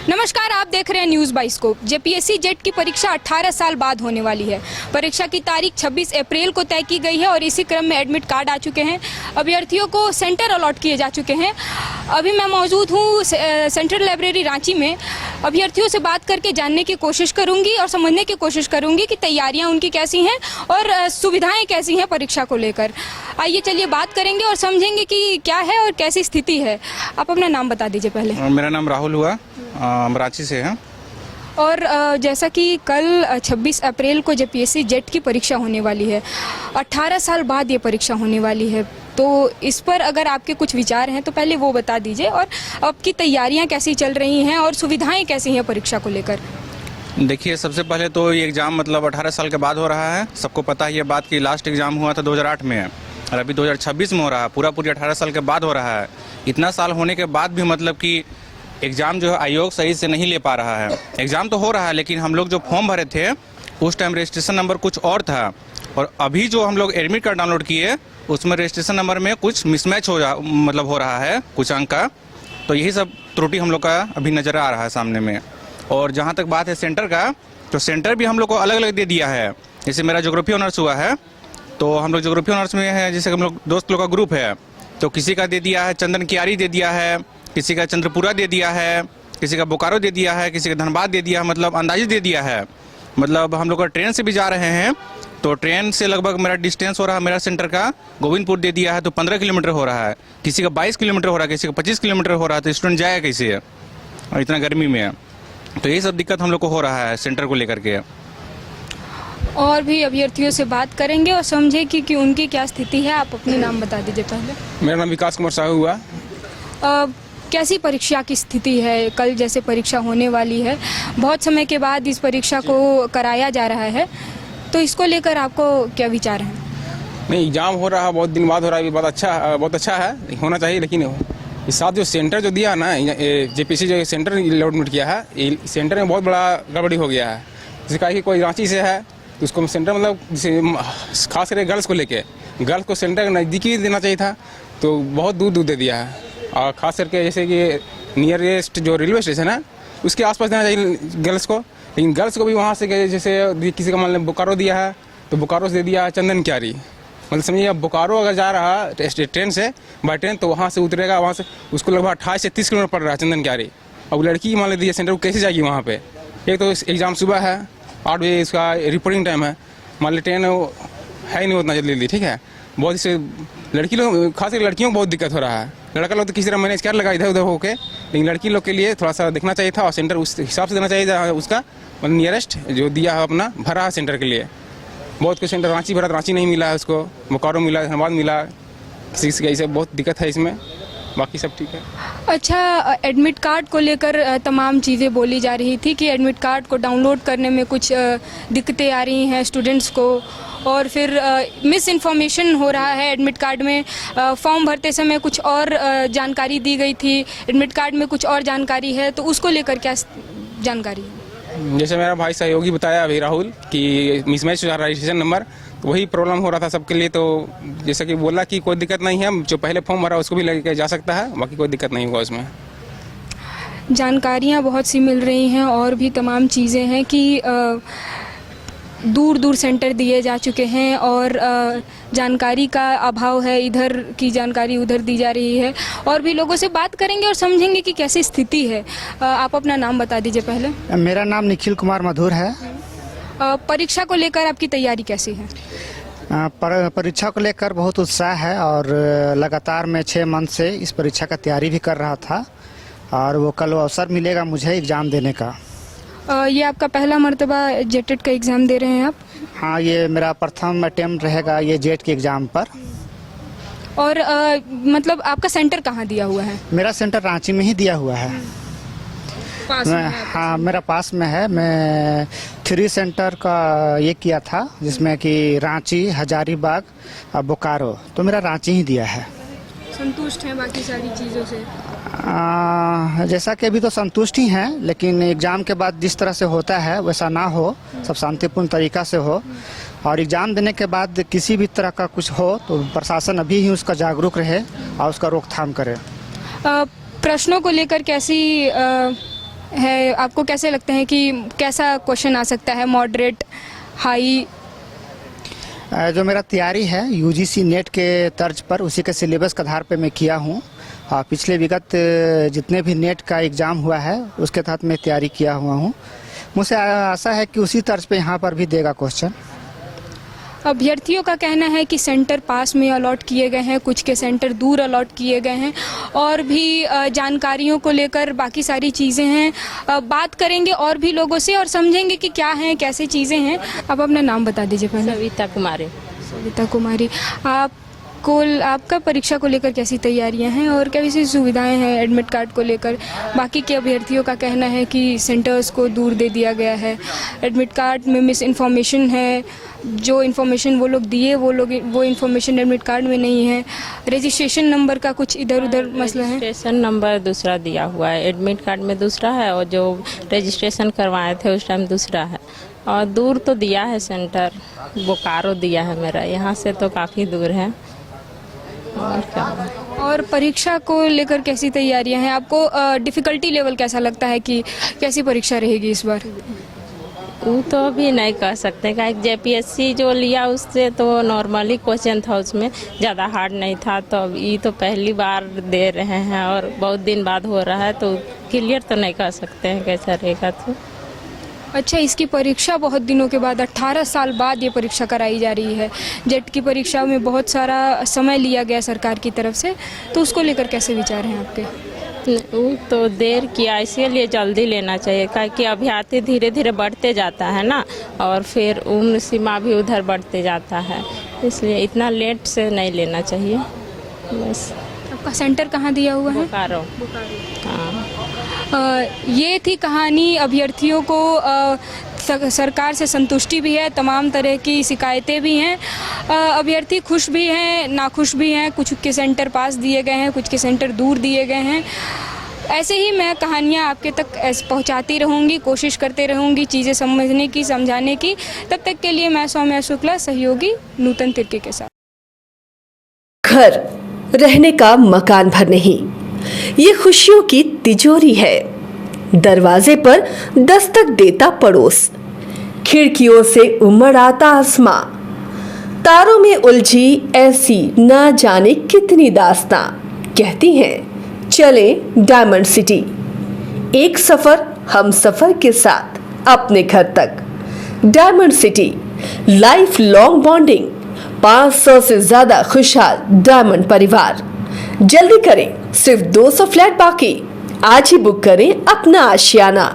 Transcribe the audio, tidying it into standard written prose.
नमस्कार, आप देख रहे हैं न्यूज़ बाइस्कोप। जेपीएससी जेट की परीक्षा 18 साल बाद होने वाली है। परीक्षा की तारीख 26 अप्रैल को तय की गई है और इसी क्रम में एडमिट कार्ड आ चुके हैं। अभ्यर्थियों को सेंटर अलॉट किए जा चुके हैं। अभी मैं मौजूद हूँ सेंट्रल लाइब्रेरी रांची में। अभ्यर्थियों से बात करके जानने की कोशिश करूँगी और समझने की कोशिश करूँगी कि तैयारियाँ उनकी कैसी हैं और सुविधाएँ कैसी हैं परीक्षा को लेकर। आइए चलिए बात करेंगे और समझेंगे कि क्या है और कैसी स्थिति है। आप अपना नाम बता दीजिए पहले। मेरा नाम राहुल हुआ, हम रांची से हैं। और जैसा कि कल 26 अप्रैल को जेपीएससी जेट की परीक्षा होने वाली है, 18 साल बाद ये परीक्षा होने वाली है, तो इस पर अगर आपके कुछ विचार हैं तो पहले वो बता दीजिए और आपकी तैयारियां कैसी चल रही हैं और सुविधाएं कैसी हैं परीक्षा को लेकर। देखिए, सबसे पहले तो ये एग्ज़ाम मतलब 18 साल के बाद हो रहा है। सबको पता है ये बात कि लास्ट एग्ज़ाम हुआ था 2008 में और अभी 2026 में हो रहा है। पूरी 18 साल के बाद हो रहा है। इतना साल होने के बाद भी मतलब कि एग्ज़ाम जो है आयोग सही से नहीं ले पा रहा है। एग्ज़ाम तो हो रहा है लेकिन हम लोग जो फॉर्म भरे थे उस टाइम रजिस्ट्रेशन नंबर कुछ और था और अभी जो हम लोग एडमिट कार्ड डाउनलोड किए उसमें रजिस्ट्रेशन नंबर में कुछ मिसमैच हो रहा है कुछ अंक का। तो यही सब त्रुटि हम लोग का अभी नज़र आ रहा है सामने में। और जहाँ तक बात है सेंटर का, तो सेंटर भी हम लोग को अलग अलग दे दिया है। जैसे मेरा ज्योग्राफी ऑनर्स हुआ है तो हम लोग ज्योग्राफी ऑनर्स में है, जैसे हम लोग दोस्त लोग का ग्रुप है तो किसी का दे दिया है चंदन कियारी दे दिया है, किसी का चंद्रपुरा दे दिया है, किसी का बोकारो दे दिया है, किसी का धनबाद दे दिया है, मतलब अंदाज़े दे दिया है। मतलब हम लोग का ट्रेन से भी जा रहे हैं तो ट्रेन से लगभग मेरा डिस्टेंस हो रहा है, मेरा सेंटर का गोविंदपुर दे दिया है तो 15 किलोमीटर हो रहा है, किसी का 22 किलोमीटर हो रहा है, किसी का 25 किलोमीटर हो रहा है। तो स्टूडेंट जाएगा कैसे है और इतना गर्मी में? तो यही सब दिक्कत हम लोग को हो रहा है सेंटर को लेकर के। और भी अभ्यर्थियों से बात करेंगे और समझे कि उनकी क्या स्थिति है। आप अपने नाम बता दीजिए पहले। मेरा नाम विकास कुमार साहू हुआ। कैसी परीक्षा की स्थिति है? कल जैसे परीक्षा होने वाली है, बहुत समय के बाद इस परीक्षा को कराया जा रहा है, तो इसको लेकर आपको क्या विचार है? नहीं, एग्जाम हो रहा है, बहुत दिन बाद हो रहा है, बहुत अच्छा है, होना चाहिए। लेकिन इस साथ जो सेंटर जो दिया ना, जेपीएससी जो सेंटर अलॉटमेंट किया है, सेंटर में बहुत बड़ा गड़बड़ी हो गया है। जैसे कहा कि कोई रांची से है तो उसको सेंटर मतलब खास करके गर्ल्स को लेके गर्ल्स को सेंटर नज़दीकी देना चाहिए था, तो बहुत दूर दे दिया है। और ख़ास करके जैसे कि नियरेस्ट जो रेलवे स्टेशन है उसके आसपास देना चाहिए गर्ल्स को। लेकिन गर्ल्स को भी वहाँ से जैसे किसी का मतलब बोकारो दिया है तो बोकारो से दे दिया चंदन कियारी। मतलब समझिए, अब बोकारो अगर जा रहा है ट्रेन से बाई ट्रेन तो वहाँ से उतरेगा, वहाँ से उसको लगभग 28 से 30 किलोमीटर पड़ रहा है चंदन कियारी। अब लड़की मान लीजिए सेंटर को कैसे जाएगी वहाँ पे? एक तो एग्ज़ाम सुबह है, 8 बजे इसका रिपोर्टिंग टाइम है, मान ली ट्रेन है ही नहीं उतना जल्दी, ठीक है। बहुत इससे लड़की लोग, खासकर लड़कियों को बहुत दिक्कत हो रहा है। लड़का लोग तो किसी तरह मैनेज कर लगा इधर उधर होके, लेकिन लड़की लोग के लिए थोड़ा सा देखना चाहिए था और सेंटर उस हिसाब से देना चाहिए उसका, मतलब नियरेस्ट जो दिया है अपना भरा है सेंटर के लिए। बहुत कुछ सेंटर रांची भरा, रांची नहीं मिला है उसको, बोकारो मिला, धनबाद मिला, किसी की ऐसे बहुत दिक्कत है इसमें। बाकी सब ठीक है। अच्छा, एडमिट कार्ड को लेकर तमाम चीज़ें बोली जा रही थी कि एडमिट कार्ड को डाउनलोड करने में कुछ दिक्कतें आ रही हैं स्टूडेंट्स को, और फिर मिस इन्फॉर्मेशन हो रहा है एडमिट कार्ड में। फॉर्म भरते समय कुछ और जानकारी दी गई थी, एडमिट कार्ड में कुछ और जानकारी है, तो उसको लेकर क्या जानकारी है? जैसे मेरा भाई सहयोगी बताया अभी राहुल कि मिसमैच हो रहा है रजिस्ट्रेशन नंबर, तो वही प्रॉब्लम हो रहा था सबके लिए। तो जैसा कि बोला कि कोई दिक्कत नहीं है, जो पहले फॉर्म भरा उसको भी लेके जा सकता है, बाकी कोई दिक्कत नहीं होगा उसमें। जानकारियाँ बहुत सी मिल रही हैं और भी तमाम चीज़ें हैं कि दूर दूर सेंटर दिए जा चुके हैं और जानकारी का अभाव है, इधर की जानकारी उधर दी जा रही है। और भी लोगों से बात करेंगे और समझेंगे कि कैसी स्थिति है। आप अपना नाम बता दीजिए पहले। मेरा नाम निखिल कुमार मधुर है। परीक्षा को लेकर आपकी तैयारी कैसी है? परीक्षा को लेकर बहुत उत्साह है और लगातार मैं 6 मंथ से इस परीक्षा का तैयारी भी कर रहा था और वो कल अवसर मिलेगा मुझे एग्ज़ाम देने का। ये आपका पहला मर्तबा जेटेट का एग्ज़ाम दे रहे हैं आप? हाँ, ये मेरा प्रथम अटेम्प्ट रहेगा ये जेट के एग्ज़ाम पर। और मतलब आपका सेंटर कहाँ दिया हुआ है? मेरा सेंटर रांची में ही दिया हुआ है। पास में है? हाँ, मेरा पास में है। मैं 3 सेंटर का ये किया था जिसमें कि रांची, हजारीबाग और बोकारो, तो मेरा रांची ही दिया है। संतुष्ट हैं बाकी सारी चीज़ों से? जैसा कि अभी तो संतुष्ट ही हैं, लेकिन एग्ज़ाम के बाद जिस तरह से होता है वैसा ना हो, सब शांतिपूर्ण तरीका से हो। और एग्ज़ाम देने के बाद किसी भी तरह का कुछ हो तो प्रशासन अभी ही उसका जागरूक रहे और उसका रोकथाम करे। प्रश्नों को लेकर कैसी है, आपको कैसे लगते हैं कि कैसा क्वेश्चन आ सकता है, मॉडरेट, हाई? जो मेरा तैयारी है यूजीसी नेट के तर्ज पर, उसी के सिलेबस के आधार पे मैं किया हूँ। पिछले विगत जितने भी नेट का एग्ज़ाम हुआ है उसके तहत मैं तैयारी किया हुआ हूँ। मुझसे आशा है कि उसी तर्ज पे यहाँ पर भी देगा क्वेश्चन। अभ्यर्थियों का कहना है कि सेंटर पास में अलॉट किए गए हैं, कुछ के सेंटर दूर अलॉट किए गए हैं, और भी जानकारियों को लेकर बाकी सारी चीज़ें हैं। बात करेंगे और भी लोगों से और समझेंगे कि क्या हैं, कैसे चीज़ें हैं। आप अपना नाम बता दीजिए पहले। सविता कुमारी। सविता कुमारी, आपका परीक्षा को लेकर कैसी तैयारियां हैं और कैसी सुविधाएं हैं एडमिट कार्ड को लेकर? बाकी के अभ्यर्थियों का कहना है कि सेंटर्स को दूर दे दिया गया है, एडमिट कार्ड में मिस इन्फॉर्मेशन है, जो इन्फॉर्मेशन वो लोग दिए वो इन्फॉर्मेशन एडमिट कार्ड में नहीं है, रजिस्ट्रेशन नंबर का कुछ इधर उधर मसला है। रजिस्ट्रेशन नंबर दूसरा दिया हुआ है, एडमिट कार्ड में दूसरा है, और जो रजिस्ट्रेशन करवाए थे उस टाइम दूसरा है। और दूर तो दिया है सेंटर, बोकारो दिया है मेरा, यहाँ से तो काफ़ी दूर है। और क्या? और परीक्षा को लेकर कैसी तैयारियां हैं? आपको डिफ़िकल्टी लेवल कैसा लगता है कि कैसी परीक्षा रहेगी इस बार? वो तो अभी नहीं कह सकते, क्या जेपीएससी जो लिया उससे तो नॉर्मली क्वेश्चन था, उसमें ज़्यादा हार्ड नहीं था। तो अब ये तो पहली बार दे रहे हैं और बहुत दिन बाद हो रहा है, तो क्लियर तो नहीं कह सकते हैं कैसा रहेगा। तो अच्छा, इसकी परीक्षा बहुत दिनों के बाद 18 साल बाद ये परीक्षा कराई जा रही है। जेट की परीक्षा में बहुत सारा समय लिया गया सरकार की तरफ से, तो उसको लेकर कैसे विचार हैं आपके? वो तो देर किया, इसीलिए जल्दी लेना चाहिए, क्योंकि अभ्यर्थी धीरे धीरे बढ़ते जाता है ना, और फिर उम्र सीमा भी उधर बढ़ते जाता है, इसलिए इतना लेट से नहीं लेना चाहिए। बस। आपका सेंटर कहाँ दिया हुआ है? बोकारो। हाँ। ये थी कहानी। अभ्यर्थियों को सरकार से संतुष्टि भी है, तमाम तरह की शिकायतें भी हैं, अभ्यर्थी खुश भी हैं, नाखुश भी हैं। कुछ के सेंटर पास दिए गए हैं, कुछ के सेंटर दूर दिए गए हैं। ऐसे ही मैं कहानियाँ आपके तक पहुँचाती रहूँगी, कोशिश करते रहूँगी चीज़ें समझने की, समझाने की। तब तक के लिए मैं सौम्या शुक्ला, सहयोगी नूतन तिर्की के साथ। घर रहने का मकान भर नहीं, ये खुशियों की तिजोरी है। दरवाजे पर दस्तक देता पड़ोस, खिड़कियों से उमड़ आता आसमां, तारों में उलझी ऐसी ना जाने कितनी दास्तां। कहती हैं चले डायमंड सिटी, एक सफर हम सफर के साथ अपने घर तक। Diamond city, life long bonding, 500 से ज्यादा खुशहाल डायमंड परिवार। जल्दी करें, सिर्फ 200 फ्लैट बाकी। आज ही बुक करें अपना आशियाना।